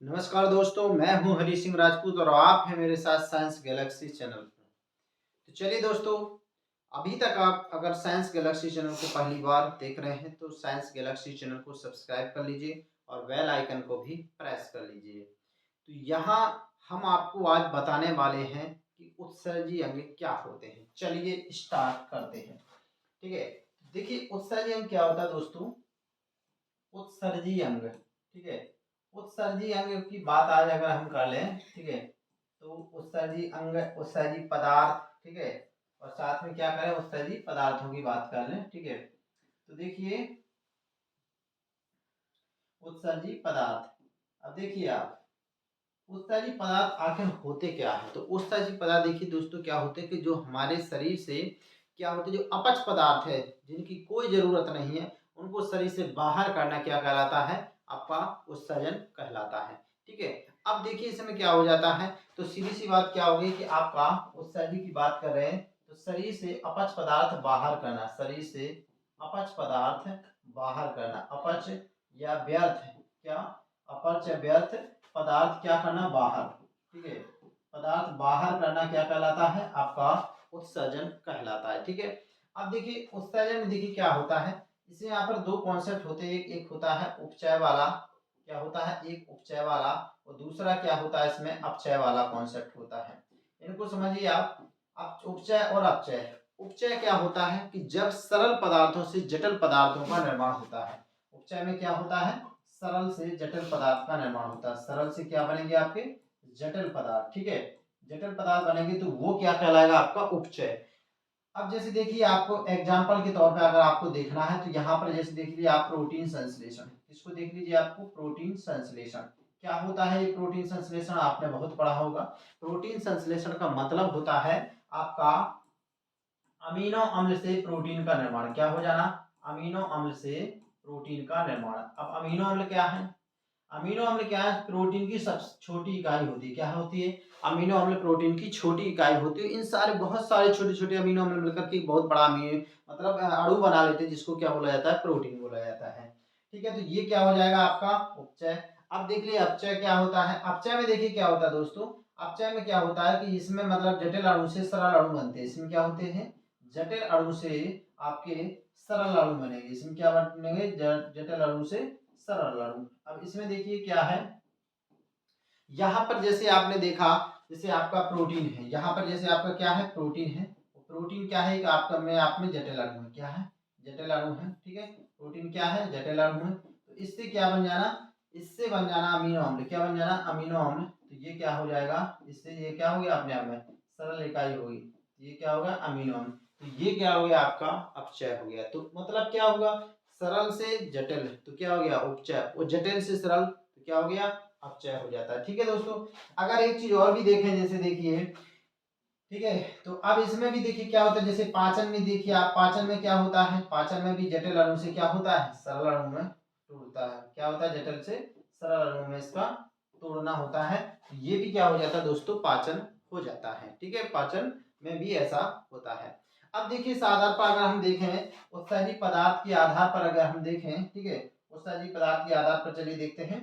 नमस्कार दोस्तों, मैं हूं हरी सिंह राजपूत और आप हैं मेरे साथ साइंस गैलेक्सी चैनल पर। तो चलिए दोस्तों, अभी तक आप अगर साइंस गैलेक्सी चैनल को पहली बार देख रहे हैं तो साइंस गैलेक्सी चैनल को सब्सक्राइब कर लीजिए और बेल आइकन को भी प्रेस कर लीजिए। तो यहाँ हम आपको आज बताने वाले हैं कि उत्सर्जी अंग क्या होते हैं। चलिए स्टार्ट करते हैं। ठीक है, देखिए उत्सर्जी अंग क्या होता है दोस्तों। उत्सर्जी अंग, ठीक है, उत्सर्जी अंग की बात आज अगर हम कर लें, ठीक है, तो उत्सर्जी अंग, उत्सर्जी पदार्थ, ठीक है, और साथ में क्या करें, उत्सर्जी पदार्थों की बात कर लें, ठीक है। तो देखिए उत्सर्जी पदार्थ, अब देखिए आप उत्सर्जी पदार्थ आखिर होते क्या है। तो उत्सर्जी पदार्थ देखिए दोस्तों क्या होते हैं कि जो हमारे शरीर से क्या होते हैं, जो अपच पदार्थ है जिनकी कोई जरूरत नहीं है उनको शरीर से बाहर करना क्या कहलाता है, आपका उत्सर्जन कहलाता है। ठीक है, अब देखिए इसमें क्या हो जाता है, तो सीधी सी बात क्या होगी कि आपका उत्सर्जी की बात कर रहे हैं तो शरीर से अपच पदार्थ बाहर करना, शरीर से अपच पदार्थ बाहर करना, अपच या व्यर्थ, क्या अपच या व्यर्थ पदार्थ क्या करना, बाहर, ठीक है, पदार्थ बाहर करना क्या कहलाता है, आपका उत्सर्जन कहलाता है। ठीक है, अब देखिए उत्सर्जन में देखिए क्या होता है, इसमें यहाँ पर दो कॉन्सेप्ट होते हैं, एक होता है उपचय वाला, क्या होता है, एक उपचय वाला और दूसरा क्या होता है इसमें अपचय वाला कॉन्सेप्ट होता है। इनको समझिए आप उपचय और अपचय। उपचय क्या होता है कि जब सरल पदार्थों से जटिल पदार्थों का निर्माण होता है। उपचय में क्या होता है, सरल से जटिल पदार्थ का निर्माण होता है। सरल से क्या बनेंगे आपके, जटिल पदार्थ, ठीक है, जटिल पदार्थ बनेंगे तो वो क्या कहलाएगा, आपका उपचय। अब जैसे देखिए आपको एग्जांपल के तौर पे अगर आपको देखना है तो यहाँ पर जैसे देख लीजिए आप प्रोटीन संश्लेषण, इसको देख लीजिए, आपको प्रोटीन संश्लेषण क्या होता है। ये प्रोटीन संश्लेषण आपने बहुत पढ़ा होगा। प्रोटीन संश्लेषण का मतलब होता है आपका अमीनो अम्ल से प्रोटीन का निर्माण, क्या हो जाना, अमीनो अम्ल से प्रोटीन का निर्माण। अब अमीनो अम्ल क्या है, अमीनो अम्ल क्या है, प्रोटीन की सबसे छोटी इकाई होती है, क्या होती है, अमीनो अम्ल प्रोटीन की छोटी इकाई होती है। इन सारे बहुत सारे छोटे छोटे अमीनो अम्ल मिलकर के एक बहुत बड़ा अमीनो मतलब अणु बना लेते हैं जिसको क्या बोला जाता है, प्रोटीन बोला जाता है। ठीक है, तो ये क्या हो जाएगा आपका उपचय। अब देख लिया अपचय क्या होता है। अपचय में देखिए क्या होता है दोस्तों, अपचय में क्या होता है कि इसमें मतलब जटिल अणु से सरल अणु बनते हैं। इसमें क्या होते हैं, जटिल अणु से आपके सरल अणु बनेंगे। इसमें क्या बनेंगे, जटिल अणु से सरल अणु। अब इसमें देखिए क्या है, यहाँ पर जैसे आपने देखा, जैसे आपका प्रोटीन है, यहाँ पर जैसे आपका क्या है, प्रोटीन है। प्रोटीन क्या है, कि आपका में आप में जटिल अणु है, क्या है, जटिल अणु है। ठीक है, प्रोटीन क्या है, जटिल अणु है। तो इससे क्या बन जाना, इससे बन जाना अमीनो अम्ल, क्या बन जाना, अमीनो अम्ल। तो ये क्या हो जाएगा, इससे ये क्या हो गया अपने आप में सरल इकाई होगी, तो ये क्या होगा, अमीनो अम्ल। तो ये क्या हो गया, आपका अपचय हो गया। तो मतलब क्या होगा, सरल से जटिल तो क्या हो गया उपचय, और जटिल से सरल तो क्या हो गया, अपचय हो जाता है। ठीक है दोस्तों, अगर एक चीज और भी देखें, जैसे देखिए, ठीक है, तो अब इसमें भी देखिए क्या होता है, जैसे पाचन में देखिए आप, पाचन में क्या होता है, पाचन में भी जटिल अणु से क्या होता है, सरल अणु में तोड़ता है, क्या होता है, जटिल से सरल अणु में इसका तोड़ना होता है। ये भी क्या हो जाता है दोस्तों, पाचन हो जाता है। ठीक है, पाचन में भी ऐसा होता है। अब देखिए इस आधार पर अगर हम देखें, उत्सर्जी पदार्थ के आधार पर अगर हम देखें, ठीक है, उत्सर्जी पदार्थ के आधार पर चलिए देखते हैं।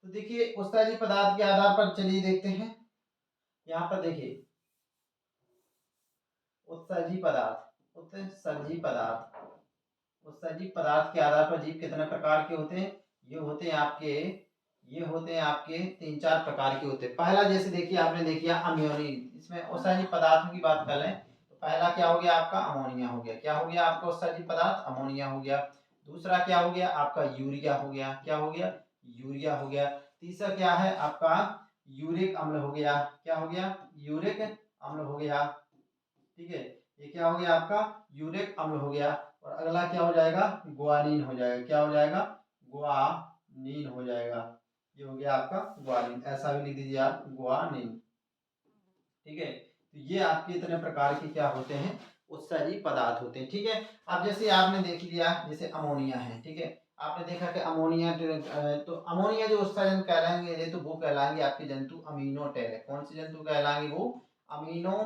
तो देखिए उत्सर्जी पदार्थ के आधार पर चलिए देखते हैं, यहाँ पर देखिए उत्सर्जी पदार्थ, उत्सर्जी पदार्थ, उत्सर्जी पदार्थ के आधार पर जीव कितने प्रकार के होते हैं, ये होते हैं आपके, ये होते हैं आपके तीन चार प्रकार के होते हैं। पहला जैसे देखिए आपने देखिए अम्योनिन, इसमें उत्सर्जी पदार्थों की बात कर लें तो पहला क्या हो गया आपका, अमोनिया हो गया, क्या हो गया आपका उत्सर्जी पदार्थ, अमोनिया हो गया। दूसरा क्या हो गया आपका, यूरिया हो गया, क्या हो गया, यूरिया हो गया। तीसरा क्या है आपका, यूरिक अम्ल हो गया, क्या हो गया, यूरिक अम्ल हो गया। ठीक है, ये क्या हो गया आपका, यूरिक अम्ल हो गया। और अगला क्या हो जाएगा, गुआनिन हो जाएगा, क्या हो जाएगा, गुआनिन हो जाएगा। ये हो गया आपका गुआनिन, ऐसा भी लिख दीजिए आप, गुआनिन। ठीक है, तो ये आपके इतने प्रकार के क्या होते हैं, उत्सर्जी पदार्थ होते हैं। ठीक है, अब जैसे आपने देख लिया जैसे अमोनिया है, ठीक है, आपने देखा कि अमोनिया, तो अमोनिया जो उत्सर्जन कहलाएंगे तो वो कहलाएंगे आपके जंतु अमीनो टैलेक। कौन से जंतु कहलाएंगे, वो अमीनो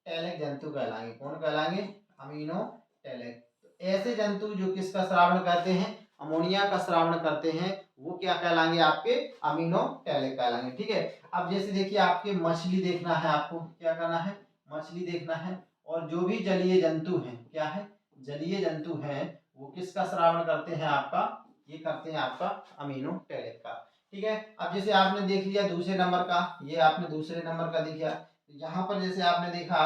टैलेक जंतु कहलाएंगे। कौन कहलाएंगे, अमीनो टैलेक। तो ऐसे जंतु जो किसका श्रावण करते हैं, अमोनिया का श्रावण करते हैं, वो क्या कहलाएंगे, आपके अमीनो टैलिक कहलाएंगे। ठीक है, अब जैसे देखिए आपके मछली देखना है, आपको क्या करना है, मछली देखना है, और जो भी जलीय जंतु हैं, क्या है, जलीय जंतु हैं, वो किसका श्रावण करते हैं, आपका ये करते हैं आपका अमीनो टैलिक का। ठीक है, अब जैसे आपने देख लिया दूसरे नंबर का, ये आपने दूसरे नंबर का देखा, यहाँ पर जैसे आपने देखा,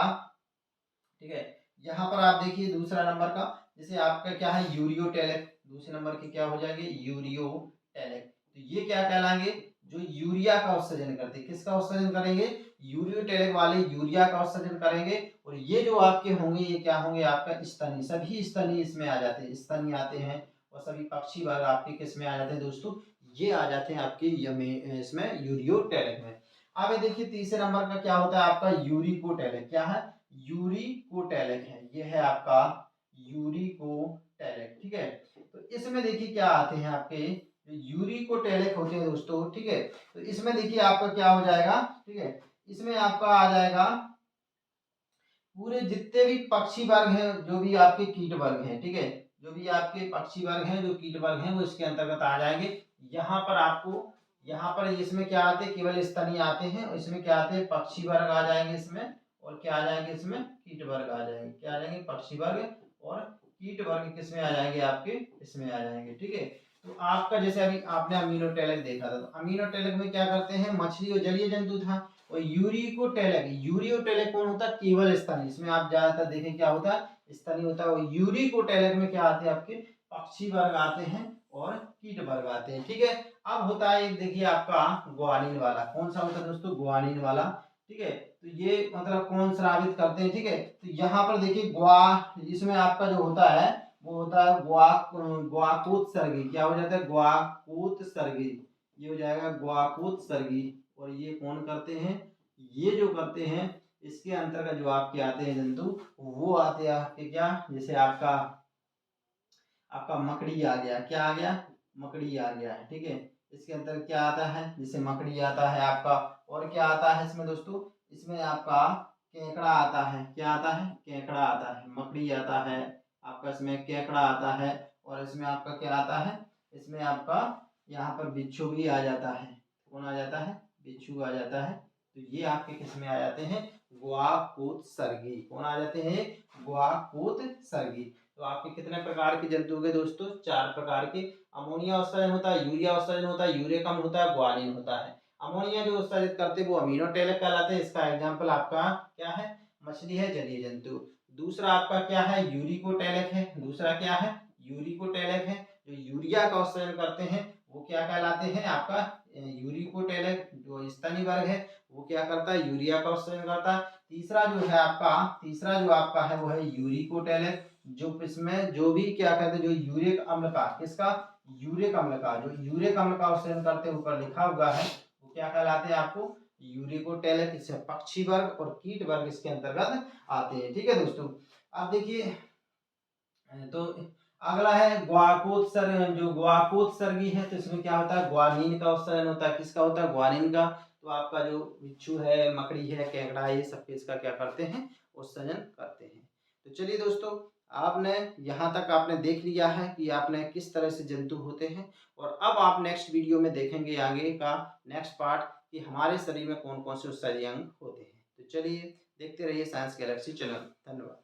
ठीक है, यहाँ पर आप देखिए दूसरा नंबर का, जैसे आपका क्या है, यूरियोटेलिक, दूसरे नंबर की क्या हो जाएगी, यूरियोटेलिक। तो ये क्या कहलाएंगे, जो यूरिया का उत्सर्जन करते हैं, किसका उत्सर्जन करेंगे, यूरियोटेलिक वाले यूरिया का उत्सर्जन करेंगे। और ये जो आपके होंगे, ये क्या होंगे, आपका स्तनी, सभी स्तनी इसमें आ जाते हैं, स्तनी आते हैं, और सभी पक्षी वर्ग आपके किस में आ जाते हैं दोस्तों, ये आ जाते हैं आपके इसमें यूरियोटेलिक में। अब ये देखिए तीसरे नंबर का क्या होता है, आपका यूरिकोटेलिक, क्या है, यूरिकोटेलिक है, ये है आपका यूरिकोटेलिक। ठीक है, तो इसमें देखिए क्या आते हैं आपके यूरिकोटेलिक होते हैं दोस्तों। ठीक है, तो इसमें देखिए आपका क्या हो जाएगा, ठीक है, इसमें आपका आ जाएगा पूरे जितने भी पक्षी वर्ग हैं, जो भी आपके कीट वर्ग हैं, ठीक है, जो भी आपके पक्षी वर्ग हैं, जो कीट वर्ग हैं, वो इसके अंतर्गत आ जाएंगे। यहाँ पर आपको, यहाँ पर इसमें क्या आते हैं, केवल स्तनी आते हैं, और इसमें क्या आते हैं, पक्षी वर्ग आ जाएंगे इसमें, और क्या आ जाएंगे इसमें, कीट वर्ग आ जाएंगे, क्या आ जाएंगे, पक्षी वर्ग और कीट वर्ग किसमें आ जाएंगे, आपके इसमें आ जाएंगे। ठीक है, तो आपका जैसे अभी आपने अमीनोटेलिक देखा था, तो अमीनोटेलिक में क्या करते हैं, मछली और जलीय जंतु था। और यूरिकोटेलिक, यूरियोटेलिक कौन होता है, केवल स्तनी, इसमें आप ज्यादातर देखें क्या होता है, स्तनी होता है। और यूरिकोटेलिक में क्या आते हैं, आपके पक्षी वर्ग आते हैं और कीट वर्ग आते हैं। ठीक है, अब होता है एक देखिए आपका ग्वानिन वाला, कौन सा होता है दोस्तों, ग्वानिन वाला। ठीक है, तो ये मतलब कौन स्रावित करते हैं। ठीक है, तो यहाँ पर देखिए इसमें आपका जो होता है, वो होता है ग्वाकोत्सर्गी, क्या हो जाता है, ग्वाकोत्सर्गी, ये हो जाएगा ग्वाकोत्सर्गी। और ये कौन करते हैं, ये जो करते हैं, इसके अंतर्गत जो आपके आते हैं जंतु, वो आते हैं आपके क्या, जैसे आपका आपका मकड़ी आ गया, क्या आ गया, मकड़ी आ गया है। ठीक है, इसके अंदर क्या आता है, जैसे मकड़ी आता है आपका, और क्या आता है इसमें दोस्तों, इसमें आपका केकड़ा आता है, क्या आता है, केकड़ा आता है, मकड़ी आता है आपका, इसमें केकड़ा आता है, और इसमें आपका क्या आता है, इसमें आपका यहाँ पर बिच्छू भी आ जाता है, कौन आ जाता है, बिच्छू आ जाता है। तो ये आपके किस में आ जाते हैं, ग्वाकोत्सर्गी, कौन आ जाते हैं, ग्वाकोत्सर्गी। तो आपके कितने प्रकार के जंतु हो गए दोस्तों, 4 प्रकार के। अमोनिया उत्सर्जन होता है, यूरिया उत्सर्जन होता है, यूरेकम होता है, ग्वानिन होता है। अमोनिया जो उत्सर्जित करते हैं वो अमीनोटेलिक कहलाते हैं। इसका एग्जाम्पल आपका क्या है, मछली है, जलीय जंतु। दूसरा आपका क्या है, यूरिकोटेलिक है, दूसरा क्या है, यूरिकोटेलिक है। जो यूरिया का उत्सर्जन करते हैं वो क्या कहलाते हैं, आपका यूरिकोटेलिक। जो स्तनी वर्ग है वो क्या करता है, यूरिया का उत्सर्जन करता है। तीसरा जो है आपका, तीसरा जो आपका है वो है यूरिकोटेलिक, जो इसमें जो भी क्या कहते हैं, जो यूरिक अम्ल का, किसका, यूरिक अम्ल का, जो यूरिक अम्ल का उत्सर्जन करते हैं, ऊपर लिखा हुआ है, वो क्या कहलाते हैं आपको, यूरिकोटेलिक। इससे पक्षी वर्ग और कीट वर्ग इसके अंतर्गत आते हैं। ठीक है दोस्तों, अब देखिए, तो अगला है ग्वाकोत्सर्ग, जो ग्वाकोत्सर्गी है, तो इसमें क्या होता है, ग्वानिन का उत्सर्जन होता है, किसका होता है, ग्वानिन का। तो आपका जो बिच्छू है, मकड़ी है, केकड़ा है, ये सब इसका क्या करते हैं, उत्सर्जन करते हैं। तो चलिए दोस्तों, आपने यहाँ तक आपने देख लिया है कि आपने किस तरह से जंतु होते हैं। और अब आप नेक्स्ट वीडियो में देखेंगे आगे का नेक्स्ट पार्ट, कि हमारे शरीर में कौन कौन से उत्सर्जी अंग होते हैं। तो चलिए देखते रहिए साइंस गैलेक्सी चैनल। धन्यवाद।